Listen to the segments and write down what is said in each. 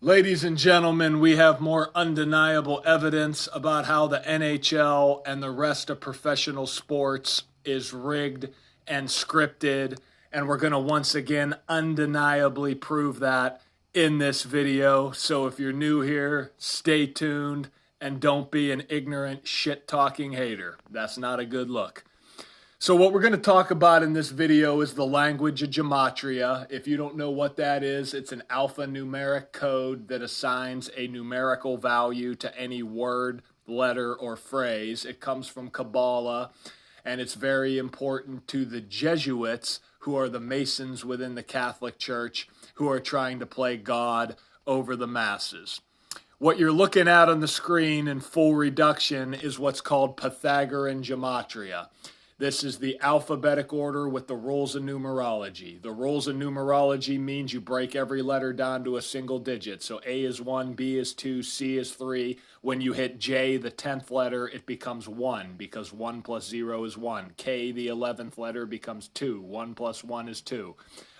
Ladies and gentlemen, we have more undeniable evidence about how the NHL and the rest of professional sports is rigged and scripted, and we're going to once again undeniably prove that in this video. So if you're new here, stay tuned and don't be an ignorant, shit-talking hater. That's not a good look. So what we're going to talk about in this video is the language of gematria. If you don't know what that is, it's an alphanumeric code that assigns a numerical value to any word, letter, or phrase. It comes from Kabbalah, and it's very important to the Jesuits, who are the Masons within the Catholic Church, who are trying to play God over the masses. What you're looking at on the screen in full reduction is what's called Pythagorean gematria. This is the alphabetic order with the rules of numerology. The rules of numerology means you break every letter down to a single digit. So A is 1, B is 2, C is 3. When you hit J, the 10th letter, it becomes 1 because 1 plus 0 is 1. K, the 11th letter, becomes 2. 1 plus 1 is 2.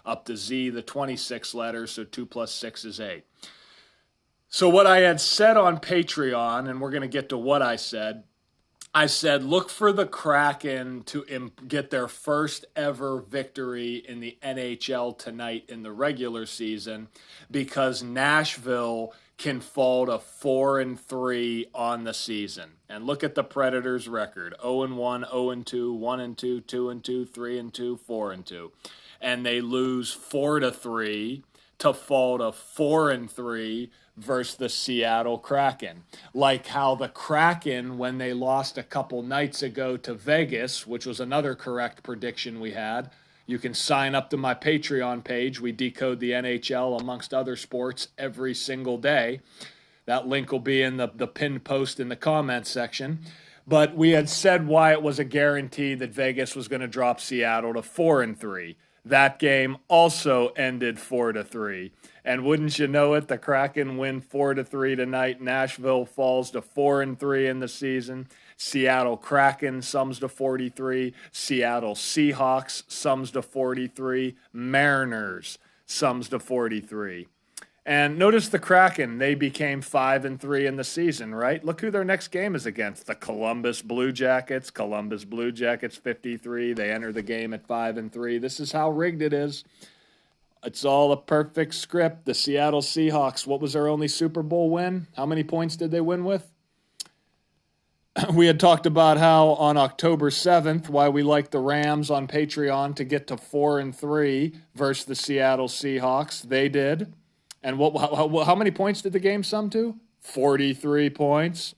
Up to Z, the 26th letter, so 2 plus 6 is 8. So what I had said on Patreon, and we're going to get to what I said, look for the Kraken to get their first ever victory in the NHL tonight in the regular season, because Nashville can fall to 4-3 on the season. And look at the Predators' record: 0-1, 0-2, 1-2, 2-2, 3-2, 4-2. And they lose 4-3 to fall to 4-3 versus the Seattle Kraken. Like how the Kraken, when they lost a couple nights ago to Vegas, which was another correct prediction we had. You can sign up to my Patreon page. We decode the NHL amongst other sports every single day. That link will be in the pinned post in the comments section. But we had said why it was a guarantee that Vegas was going to drop Seattle to 4-3. That game also ended 4-3. And wouldn't you know it, the Kraken win 4-3 tonight. Nashville falls to 4-3 in the season. Seattle Kraken sums to 43. Seattle Seahawks sums to 43. Mariners sums to 43. And notice the Kraken, they became 5-3 in the season, right? Look who their next game is against. The Columbus Blue Jackets. Columbus Blue Jackets 53. They enter the game at 5-3. This is how rigged it is. It's all a perfect script. The Seattle Seahawks, what was their only Super Bowl win? How many points did they win with? We had talked about how on October 7th, why we liked the Rams on Patreon to get to 4-3 versus the Seattle Seahawks. They did. And how many points did the game sum to? 43 points.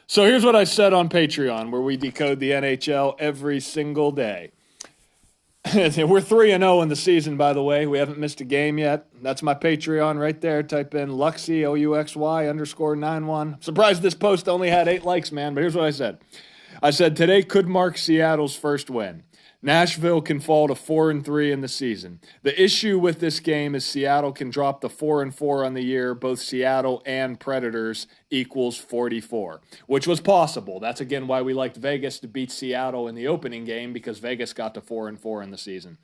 So here's what I said on Patreon, where we decode the NHL every single day. We're 3-0 in the season, by the way. We haven't missed a game yet. That's my Patreon right there. Type in Luxy, OUXY_91. Surprised this post only had 8 likes, man, but here's what I said. I said, today could mark Seattle's first win. Nashville can fall to 4-3 in the season. The issue with this game is Seattle can drop the 4-4 on the year. Both Seattle and Predators equals 44, which was possible. That's again why we liked Vegas to beat Seattle in the opening game, because Vegas got to 4-4 in the season.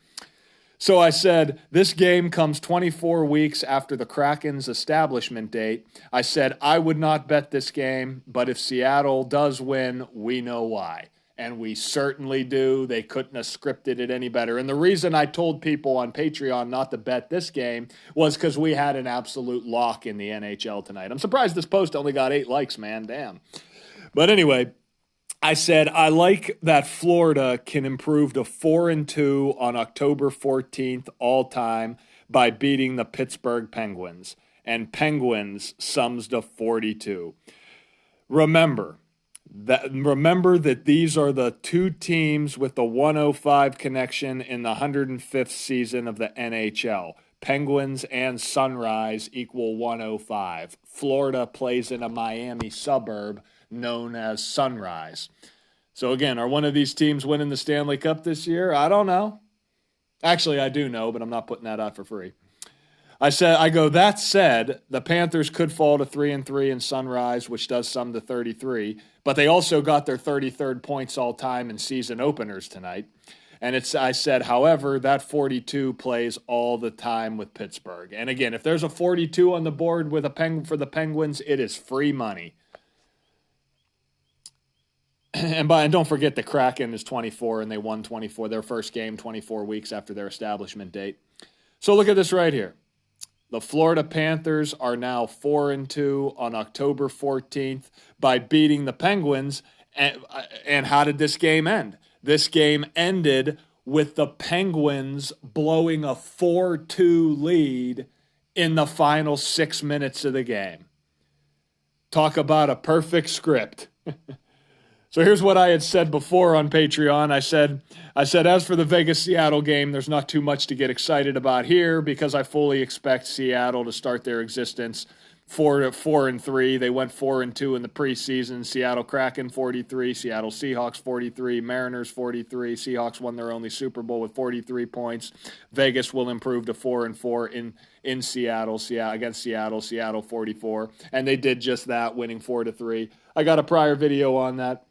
So I said, this game comes 24 weeks after the Kraken's establishment date. I said, I would not bet this game, but if Seattle does win, we know why. And we certainly do. They couldn't have scripted it any better. And the reason I told people on Patreon not to bet this game was because we had an absolute lock in the NHL tonight. I'm surprised this post only got 8 likes, man. Damn. But anyway, I said I like that Florida can improve to 4-2 on October 14th all time by beating the Pittsburgh Penguins. And Penguins sums to 42. Remember that these are the two teams with the 105 connection in the 105th season of the NHL. Penguins and Sunrise equal 105. Florida plays in a Miami suburb known as Sunrise. So again, are one of these teams winning the Stanley Cup this year? I don't know. Actually, I do know, but I'm not putting that out for free. That said, the Panthers could fall to 3-3 in Sunrise, which does sum to 33, but they also got their 33rd points all time in season openers tonight. And I said, however, that 42 plays all the time with Pittsburgh. And again, if there's a 42 on the board with for the Penguins, it is free money. And don't forget the Kraken is 24, and they won 24, their first game 24 weeks after their establishment date. So look at this right here. The Florida Panthers are now 4-2 on October 14th by beating the Penguins. And how did this game end? This game ended with the Penguins blowing a 4-2 lead in the final 6 minutes of the game. Talk about a perfect script. So here's what I had said before on Patreon. I said, as for the Vegas-Seattle game, there's not too much to get excited about here because I fully expect Seattle to start their existence 4-3. They went 4-2 in the preseason. Seattle Kraken 43, Seattle Seahawks 43, Mariners 43. Seahawks won their only Super Bowl with 43 points. Vegas will improve to 4-4 in Seattle against Seattle. Seattle 44, and they did just that, winning 4-3. I got a prior video on that.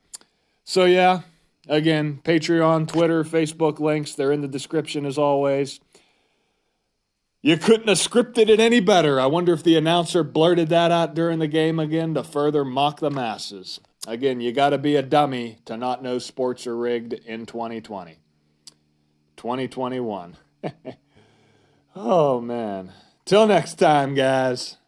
So yeah, again, Patreon, Twitter, Facebook links, they're in the description as always. You couldn't have scripted it any better. I wonder if the announcer blurted that out during the game again to further mock the masses. Again, you got to be a dummy to not know sports are rigged in 2020. 2021. Oh, man. Till next time, guys.